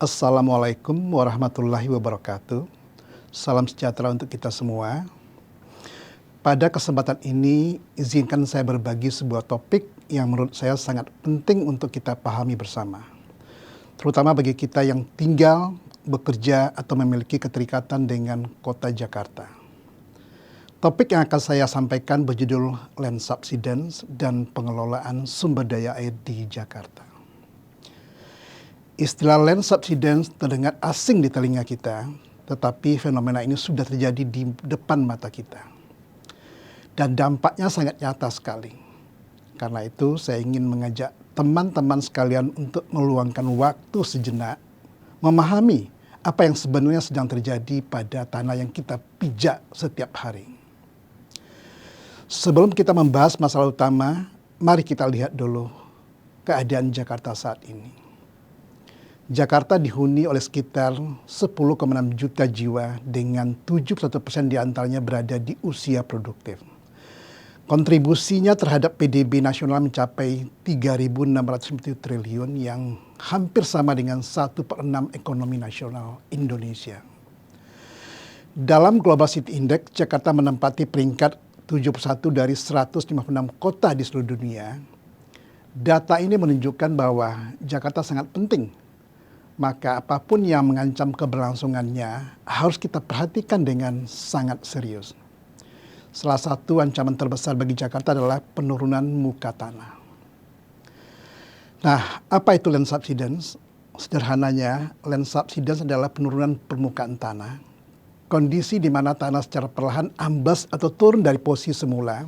Assalamualaikum warahmatullahi wabarakatuh. Salam sejahtera untuk kita semua. Pada kesempatan ini, izinkan saya berbagi sebuah topik yang menurut saya sangat penting untuk kita pahami bersama. Terutama bagi kita yang tinggal, bekerja, atau memiliki keterikatan dengan kota Jakarta. Topik yang akan saya sampaikan berjudul Land Subsidence dan Pengelolaan Sumber Daya Air di Jakarta. Istilah land subsidence terdengar asing di telinga kita, tetapi fenomena ini sudah terjadi di depan mata kita. Dan dampaknya sangat nyata sekali. Karena itu saya ingin mengajak teman-teman sekalian untuk meluangkan waktu sejenak, memahami apa yang sebenarnya sedang terjadi pada tanah yang kita pijak setiap hari. Sebelum kita membahas masalah utama, mari kita lihat dulu keadaan Jakarta saat ini. Jakarta dihuni oleh sekitar 10,6 juta jiwa dengan 71% diantaranya berada di usia produktif. Kontribusinya terhadap PDB nasional mencapai 3.650 triliun yang hampir sama dengan 1/6 ekonomi nasional Indonesia. Dalam Global City Index, Jakarta menempati peringkat 71 dari 156 kota di seluruh dunia. Data ini menunjukkan bahwa Jakarta sangat penting. Maka apapun yang mengancam keberlangsungannya harus kita perhatikan dengan sangat serius. Salah satu ancaman terbesar bagi Jakarta adalah penurunan muka tanah. Nah, apa itu land subsidence? Sederhananya, land subsidence adalah penurunan permukaan tanah. Kondisi di mana tanah secara perlahan amblas atau turun dari posisi semula.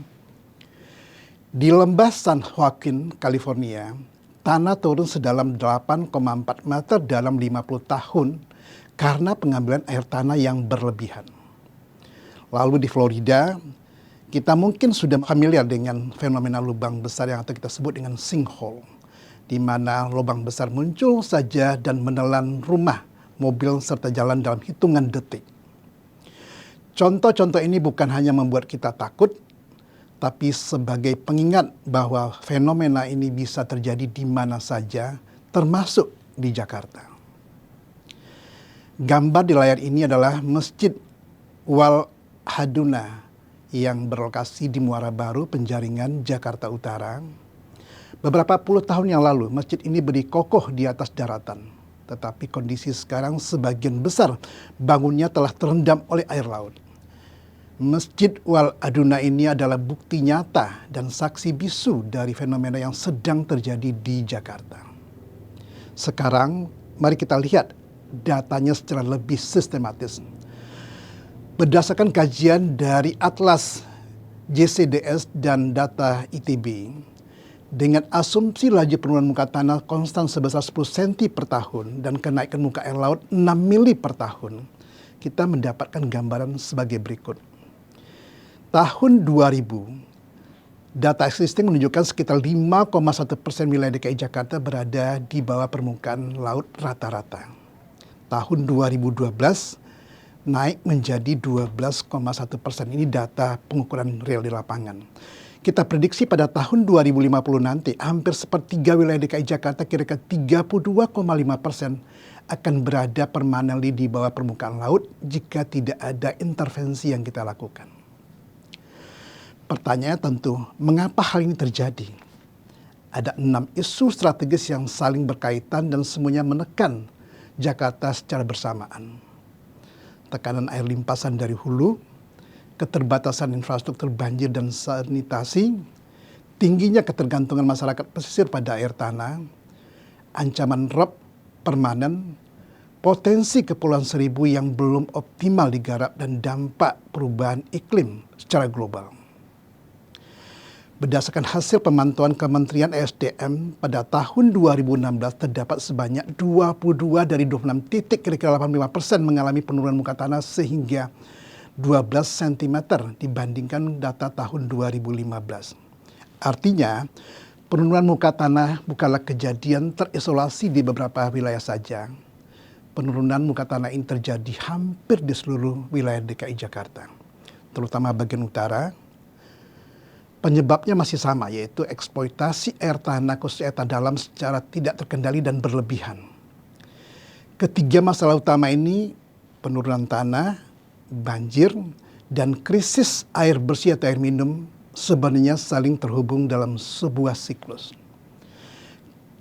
Di lembah San Joaquin, California, tanah turun sedalam 8,4 meter dalam 50 tahun karena pengambilan air tanah yang berlebihan. Lalu di Florida, kita mungkin sudah familiar dengan fenomena lubang besar yang atau kita sebut dengan sinkhole, di mana lubang besar muncul saja dan menelan rumah, mobil, serta jalan dalam hitungan detik. Contoh-contoh ini bukan hanya membuat kita takut, tapi sebagai pengingat bahwa fenomena ini bisa terjadi di mana saja, termasuk di Jakarta. Gambar di layar ini adalah Masjid Wal Haduna yang berlokasi di Muara Baru, Penjaringan, Jakarta Utara. Beberapa puluh tahun yang lalu, masjid ini berdiri kokoh di atas daratan. Tetapi kondisi sekarang sebagian besar bangunnya telah terendam oleh air laut. Masjid Wal Aduna ini adalah bukti nyata dan saksi bisu dari fenomena yang sedang terjadi di Jakarta. Sekarang, mari kita lihat datanya secara lebih sistematis. Berdasarkan kajian dari Atlas JCDS dan data ITB, dengan asumsi laju penurunan muka tanah konstan sebesar 10 cm per tahun dan kenaikan muka air laut 6 mili per tahun, kita mendapatkan gambaran sebagai berikut. Tahun 2000, data existing menunjukkan sekitar 5,1% wilayah DKI Jakarta berada di bawah permukaan laut rata-rata. Tahun 2012 naik menjadi 12,1%. Ini data pengukuran real di lapangan. Kita prediksi pada tahun 2050 nanti hampir sepertiga wilayah DKI Jakarta kira-kira 32,5% akan berada permanently di bawah permukaan laut jika tidak ada intervensi yang kita lakukan. Pertanyaannya tentu, mengapa hal ini terjadi? Ada 6 isu strategis yang saling berkaitan dan semuanya menekan Jakarta secara bersamaan. Tekanan air limpasan dari hulu, keterbatasan infrastruktur banjir dan sanitasi, tingginya ketergantungan masyarakat pesisir pada air tanah, ancaman rob permanen, potensi Kepulauan Seribu yang belum optimal digarap, dan dampak perubahan iklim secara global. Berdasarkan hasil pemantauan Kementerian ESDM pada tahun 2016 terdapat sebanyak 22 dari 26 titik kira-kira 85% mengalami penurunan muka tanah sehingga 12 cm dibandingkan data tahun 2015. Artinya, penurunan muka tanah bukanlah kejadian terisolasi di beberapa wilayah saja. Penurunan muka tanah ini terjadi hampir di seluruh wilayah DKI Jakarta, terutama bagian utara. Penyebabnya masih sama, yaitu eksploitasi air tanah khusus air tanah dalam secara tidak terkendali dan berlebihan. Ketiga masalah utama ini, penurunan tanah, banjir, dan krisis air bersih atau air minum sebenarnya saling terhubung dalam sebuah siklus.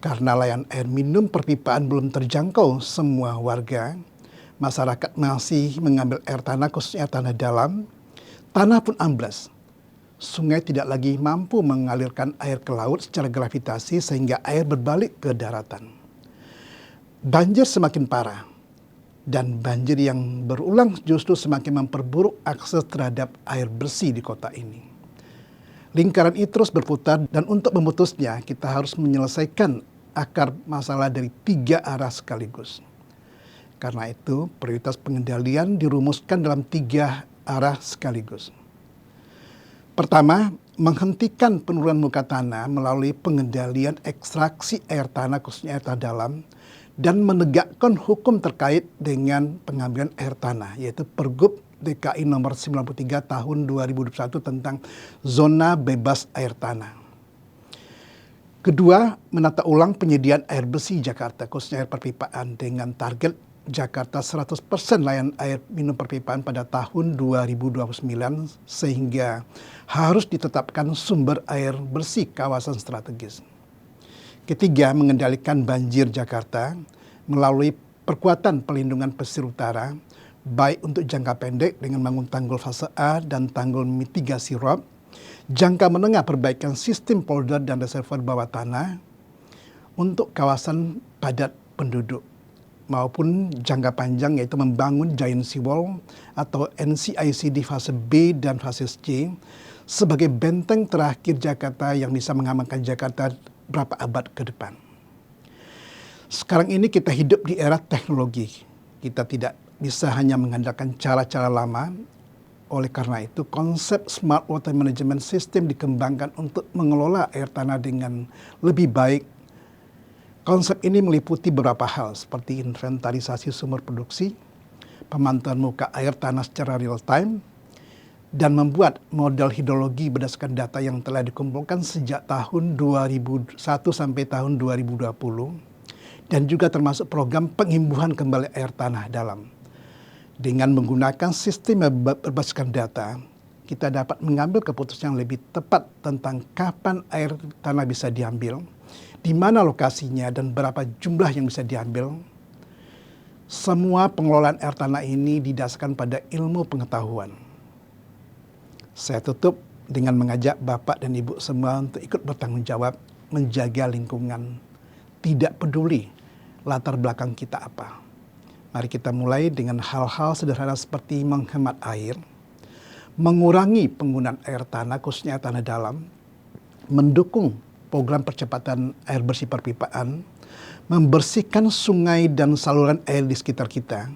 Karena layanan air minum perpipaan belum terjangkau semua warga, masyarakat masih mengambil air tanah, khususnya air tanah dalam. Tanah pun amblas. Sungai tidak lagi mampu mengalirkan air ke laut secara gravitasi sehingga air berbalik ke daratan. Banjir semakin parah. Dan banjir yang berulang justru semakin memperburuk akses terhadap air bersih di kota ini. Lingkaran ini terus berputar dan untuk memutusnya kita harus menyelesaikan akar masalah dari 3 arah sekaligus. Karena itu prioritas pengendalian dirumuskan dalam 3 arah sekaligus. Pertama, menghentikan penurunan muka tanah melalui pengendalian ekstraksi air tanah khususnya air tanah dalam dan menegakkan hukum terkait dengan pengambilan air tanah yaitu Pergub DKI nomor 93 tahun 2021 tentang zona bebas air tanah. Kedua, menata ulang penyediaan air bersih Jakarta, khususnya air perpipaan dengan target Jakarta 100% layanan air minum perpipaan pada tahun 2029 sehingga harus ditetapkan sumber air bersih kawasan strategis. Ketiga, mengendalikan banjir Jakarta melalui perkuatan pelindungan pesisir utara, baik untuk jangka pendek dengan membangun tanggul fase A dan tanggul mitigasi rob, jangka menengah perbaikan sistem polder dan reservoir bawah tanah untuk kawasan padat penduduk, maupun jangka panjang yaitu membangun giant seawall atau NCIC di fase B dan fase C sebagai benteng terakhir Jakarta yang bisa mengamankan Jakarta berapa abad ke depan. Sekarang ini kita hidup di era teknologi. Kita tidak bisa hanya mengandalkan cara-cara lama. Oleh karena itu, konsep Smart Water Management System dikembangkan untuk mengelola air tanah dengan lebih baik. Konsep ini meliputi beberapa hal seperti inventarisasi sumber produksi, pemantauan muka air tanah secara real time, dan membuat model hidrologi berdasarkan data yang telah dikumpulkan sejak tahun 2001 sampai tahun 2020, dan juga termasuk program pengimbuhan kembali air tanah dalam. Dengan menggunakan sistem berbasiskan data, kita dapat mengambil keputusan yang lebih tepat tentang kapan air tanah bisa diambil, di mana lokasinya, dan berapa jumlah yang bisa diambil. Semua pengelolaan air tanah ini didasarkan pada ilmu pengetahuan. Saya tutup dengan mengajak Bapak dan Ibu semua untuk ikut bertanggung jawab menjaga lingkungan, tidak peduli latar belakang kita apa. Mari kita mulai dengan hal-hal sederhana seperti menghemat air, mengurangi penggunaan air tanah, khususnya air tanah dalam, mendukung program percepatan air bersih perpipaan, membersihkan sungai dan saluran air di sekitar kita,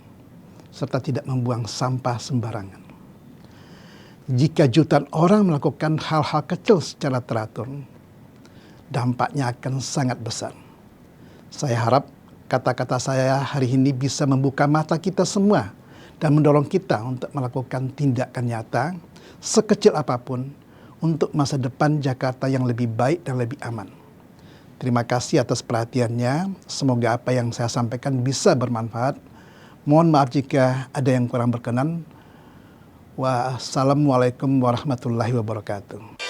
serta tidak membuang sampah sembarangan. Jika jutaan orang melakukan hal-hal kecil secara teratur, dampaknya akan sangat besar. Saya harap kata-kata saya hari ini bisa membuka mata kita semua dan mendorong kita untuk melakukan tindakan nyata sekecil apapun untuk masa depan Jakarta yang lebih baik dan lebih aman. Terima kasih atas perhatiannya. Semoga apa yang saya sampaikan bisa bermanfaat. Mohon maaf jika ada yang kurang berkenan. Wassalamualaikum warahmatullahi wabarakatuh.